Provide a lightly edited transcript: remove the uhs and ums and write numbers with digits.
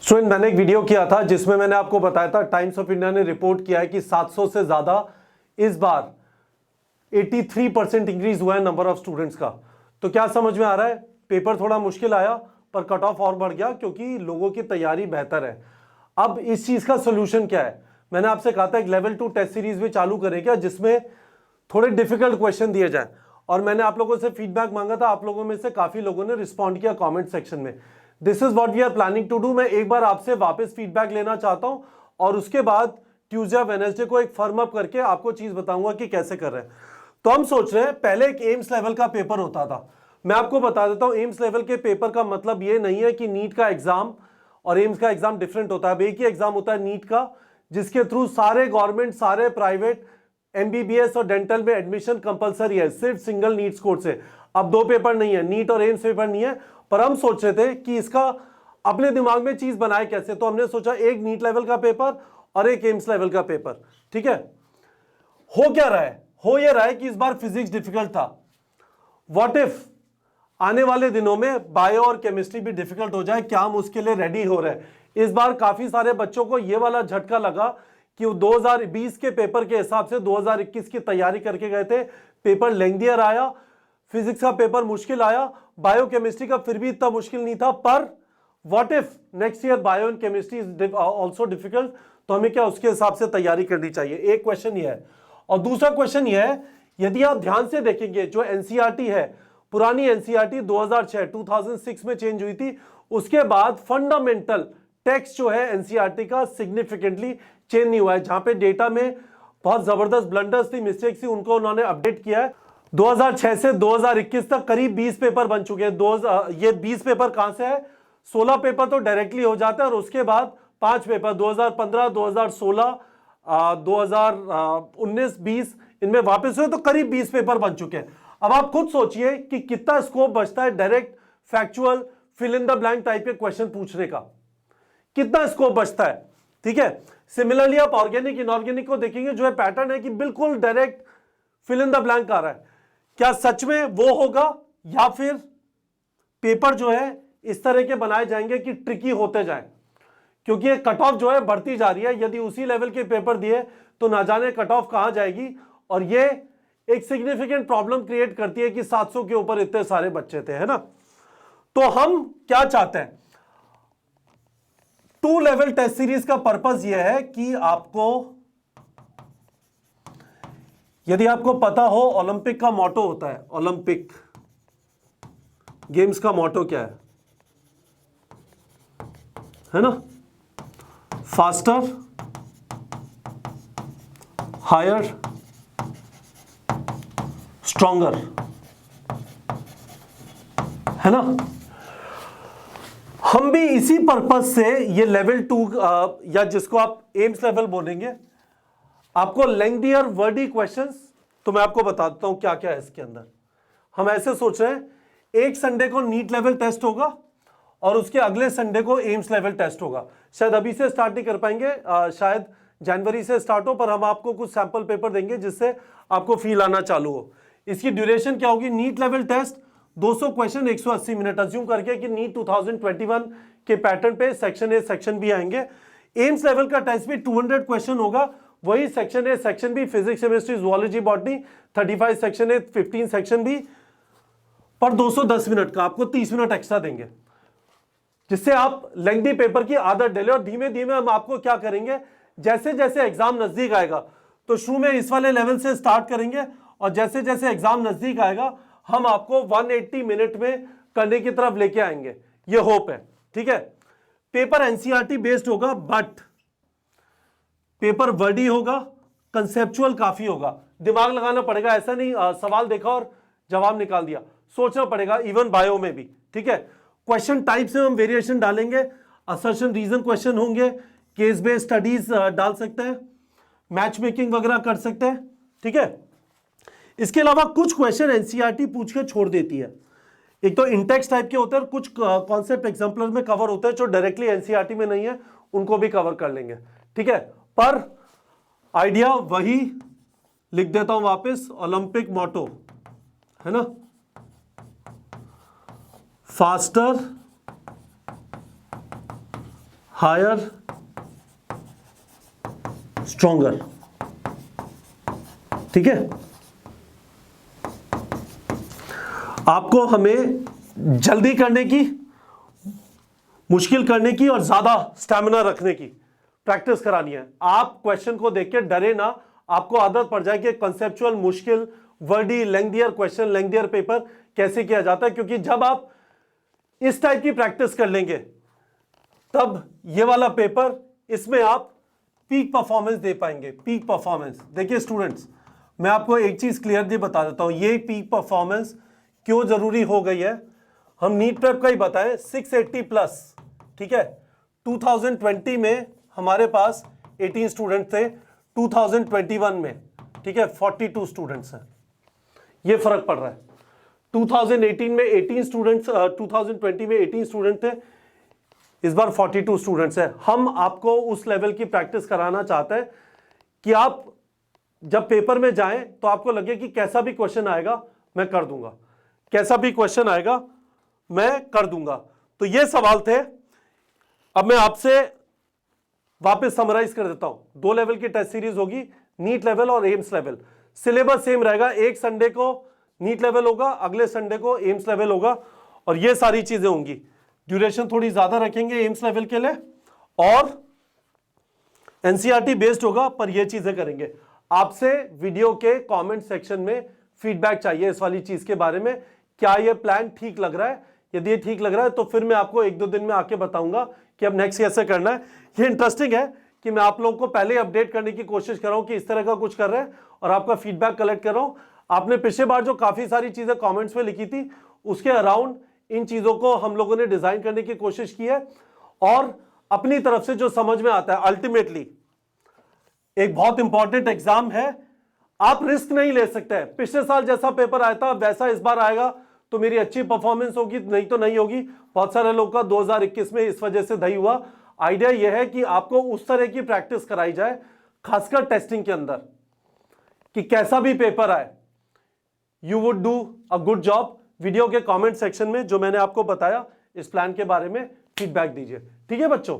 Student, मैंने एक video किया था जिसमें मैंने आपको बताया था टाइम्स ऑफ इंडिया ने रिपोर्ट किया है कि 700 से ज्यादा इस बार 83% इंक्रीज हुआ है नंबर ऑफ स्टूडेंट्स का। तो क्या समझ में आ रहा है? पेपर थोड़ा मुश्किल आया पर कट ऑफ और बढ़ गया क्योंकि लोगों की तैयारी बेहतर है। अब इस चीज का सोल्यूशन क्या है? मैंने आपसे कहा था एक लेवल 2 टेस्ट सीरीज भी चालू करेंगे जिसमें थोड़े डिफिकल्ट क्वेश्चन दिए जाए, और मैंने आप लोगों से फीडबैक मांगा था। आप लोगों में से काफी लोगों ने रिस्पॉन्ड किया कमेंट सेक्शन में। This is what we are planning to do. मैं एक बार आपसे वापस फीडबैक लेना चाहता हूं और उसके बाद ट्यूसडे वेडनेसडे को एक फर्म अप करके आपको चीज बताऊंगा कि कैसे कर रहे हैं। तो हम सोच रहे हैं पहले एक एम्स लेवल का पेपर होता था। मैं आपको बता देता हूं एम्स लेवल के पेपर का मतलब ये नहीं है कि नीट का एग्जाम और एम्स का एग्जाम डिफरेंट होता है। अब एक ही एग्जाम होता है नीट का, जिसके थ्रू सारे गवर्नमेंट सारे प्राइवेट एमबीबीएस और डेंटल में एडमिशन कंपलसरी है, सिर्फ सिंगल नीट स्कोर से। अब दो पेपर नहीं है, नीट और एम्स पेपर नहीं है। पर हम सोच रहे थे कि इसका अपने दिमाग में चीज बनाए कैसे, तो हमने सोचा एक नीट लेवल का पेपर और एक एम्स लेवल का पेपर। ठीक है, हो क्या रहा है? हो यह रहा है कि इस बार फिजिक्स डिफिकल्ट था। व्हाट इफ आने वाले दिनों में बायो और केमिस्ट्री भी डिफिकल्ट हो जाए? क्या हम उसके लिए रेडी हो रहे हैं? इस बार काफी सारे बच्चों को यह वाला झटका लगा कि वो 2020 के पेपर के हिसाब से 2021 की तैयारी करके गए थे, पेपर लेंथियर आया, फिजिक्स का पेपर मुश्किल आया, बायो केमिस्ट्री का फिर भी इतना मुश्किल नहीं था। पर what if next year bio and chemistry is also difficult? तो हमें क्या उसके हिसाब से तैयारी करनी चाहिए? एक क्वेश्चन ये है। और दूसरा क्वेश्चन ये है, यदि आप ध्यान से देखेंगे जो एनसीईआरटी है, पुरानी एनसीईआरटी 2006 में चेंज हुई थी, उसके बाद फंडामेंटल टेक्स्ट जो है एनसीईआरटी का सिग्निफिकेंटली चेंज नहीं हुआ है। जहां पे डेटा में बहुत जबरदस्त ब्लंडर्स थी, मिस्टेक्स थी, उनको उन्होंने अपडेट किया है। 2006 से 2021 तक करीब 20 पेपर बन चुके हैं। ये 20 पेपर कहां से है? 16 पेपर तो डायरेक्टली हो जाता है और उसके बाद 5 पेपर 2015, 2016, 2019, 20 इनमें वापस हुए, तो करीब 20 पेपर बन चुके हैं। अब आप खुद सोचिए कि कितना स्कोप बचता है direct factual fill in the blank type के क्वेश्चन पूछने का, कितना स्कोप बचता है। ठीक है, सिमिलरली आप ऑर्गेनिक इनऑर्गेनिक को देखेंगे, जो है पैटर्न है कि बिल्कुल direct fill in the blank आ रहा है। क्या सच में वो होगा या फिर पेपर जो है इस तरह के बनाए जाएंगे कि ट्रिकी होते जाएं? क्योंकि ये कट ऑफ जो है बढ़ती जा रही है। यदि उसी लेवल के पेपर दिए तो ना जाने कट ऑफ कहां जाएगी, और ये एक सिग्निफिकेंट प्रॉब्लम क्रिएट करती है कि 700 के ऊपर इतने सारे बच्चे थे, है ना। तो हम क्या चाहते हैं? 2 लेवल टेस्ट सीरीज का पर्पस यह है कि आपको, यदि आपको पता हो ओलंपिक का मोटो होता है, ओलंपिक गेम्स का मोटो क्या है ना? फास्टर, हायर, स्ट्रॉन्गर, है ना। हम भी इसी पर्पस से ये लेवल 2 या जिसको आप एम्स लेवल बोलेंगे, आपको लेंथियर वर्डी क्वेश्चंस, तो मैं आपको बता देता हूं क्या क्या है इसके अंदर। हम ऐसे सोच रहे हैं, एक संडे को नीट लेवल टेस्ट होगा और उसके अगले संडे को एम्स लेवल टेस्ट होगा। शायद अभी से स्टार्ट नहीं कर पाएंगे, शायद जनवरी से स्टार्ट हो, पर हम आपको कुछ सैंपल पेपर देंगे जिससे आपको फील आना चालू हो। इसकी ड्यूरेशन क्या होगी? NEET level test 200 question 180 minute, assume करके कि नीट 2021 के पैटर्न पे सेक्शन ए सेक्शन बी आएंगे। एम्स लेवल का टेस्ट भी 200 क्वेश्चन होगा, वही section A section B, physics chemistry zoology botany, 35 section A 15 section B, पर 210 मिनट का आपको 30 मिनट एक्स्ट्रा देंगे, जिससे आप लेंथी पेपर की आदत डालें। और धीमे धीमे हम आपको क्या करेंगे, जैसे जैसे एग्जाम नजदीक आएगा तो शुरू में इस वाले लेवल से स्टार्ट करेंगे, और जैसे जैसे एग्जाम नजदीक आएगा हम आपको 180 मिनट में करने की तरफ लेके आएंगे, ये होप है। ठीक है, पेपर एनसीईआरटी बेस्ड होगा, बट पेपर वर्डी होगा, कंसेप्चुअल काफी होगा, दिमाग लगाना पड़ेगा। ऐसा नहीं सवाल देखा और जवाब निकाल दिया, सोचना पड़ेगा, इवन बायो में भी। ठीक है, क्वेश्चन टाइप से हम वेरिएशन डालेंगे, असर्शन रीजन क्वेश्चन होंगे, केस बेस्ड स्टडीज डाल सकते हैं, मैच मेकिंग वगैरह कर सकते हैं। ठीक है, इसके अलावा कुछ क्वेश्चन एनसीईआरटी पूछ के छोड़ देती है। एक तो इंटेक्स टाइप के होते हैं और कुछ कॉन्सेप्ट एग्जाम्पलर में कवर होते हैं जो डायरेक्टली एनसीईआरटी में नहीं है, उनको भी कवर कर लेंगे। ठीक है, पर आइडिया वही लिख देता हूं वापस, ओलंपिक मोटो है ना, फास्टर, हायर स्ट्रॉन्गर, ठीक है। आपको हमें जल्दी करने की, मुश्किल करने की और ज्यादा स्टैमिना रखने की प्रैक्टिस करानी है। आप क्वेश्चन को देख के डरे ना, आपको आदत पड़ जाए कि कंसेप्चुअल, मुश्किल, वर्डी, लेंग्थियर क्वेश्चन, लेंग्थियर पेपर कैसे किया जाता है। क्योंकि जब आप इस टाइप की प्रैक्टिस कर लेंगे तब ये वाला पेपर, इसमें आप पीक परफॉर्मेंस दे पाएंगे। पीक परफॉर्मेंस देखिए स्टूडेंट्स, मैं आपको एक चीज क्लियरली बता देता हूं, ये पीक परफॉर्मेंस क्यों जरूरी हो गई है। हम नीट प्रेप का ही बताएं, 680 प्लस, ठीक है। 2020 में हमारे पास 18 स्टूडेंट थे, 2021 में, ठीक है, 42 स्टूडेंट्स हैं। ये फर्क पड़ रहा है। 2018 में 18 स्टूडेंट्स, 2020 में 18 स्टूडेंट थे, इस बार 42 स्टूडेंट्स हैं। हम आपको उस लेवल की प्रैक्टिस कराना चाहते हैं कि आप जब पेपर में जाएं तो आपको लगे कि कैसा भी क्वेश्चन आएगा मैं कर दूंगा, कैसा भी क्वेश्चन आएगा मैं कर दूंगा। तो ये सवाल थे। अब मैं आपसे वापस समराइज कर देता हूं। 2 लेवल की टेस्ट सीरीज होगी, नीट लेवल और एम्स लेवल। सिलेबस सेम रहेगा, एक संडे को नीट लेवल होगा, अगले संडे को एम्स लेवल होगा, और ये सारी चीजें होंगी। ड्यूरेशन थोड़ी ज्यादा रखेंगे एम्स लेवल के लिए, और एनसीईआरटी बेस्ड होगा, पर ये चीजें करेंगे। आपसे वीडियो के कमेंट सेक्शन में फीडबैक चाहिए इस वाली चीज के बारे में, क्या ये प्लान ठीक लग रहा है। यदि ये ठीक लग रहा है तो फिर मैं आपको 1-2 दिन में आके बताऊंगा कि अब नेक्स्ट कैसे करना है। ये इंटरेस्टिंग है कि मैं आप लोगों को पहले अपडेट करने की कोशिश कर रहा हूं कि इस तरह का कुछ कर रहे हैं, और आपका फीडबैक कलेक्ट कर रहा हूं। आपने पिछले बार जो काफी सारी चीजें कमेंट्स में लिखी थी, उसके अराउंड इन चीजों को हम लोगों ने डिजाइन करने की कोशिश की है, और अपनी तरफ से जो समझ में आता है, अल्टीमेटली एक बहुत इंपॉर्टेंट एग्जाम है, आप रिस्क नहीं ले सकते। पिछले साल जैसा पेपर आया था वैसा इस बार आएगा तो मेरी अच्छी परफॉर्मेंस होगी, नहीं तो नहीं होगी। बहुत सारे लोग का 2021 में इस वजह से दही हुआ। आइडिया यह है कि आपको उस तरह की प्रैक्टिस कराई जाए, खासकर टेस्टिंग के अंदर, कि कैसा भी पेपर आए you would do a good job. Video के कमेंट सेक्शन में जो मैंने आपको बताया इस प्लान के बारे में फीडबैक दीजिए, ठीक है बच्चों।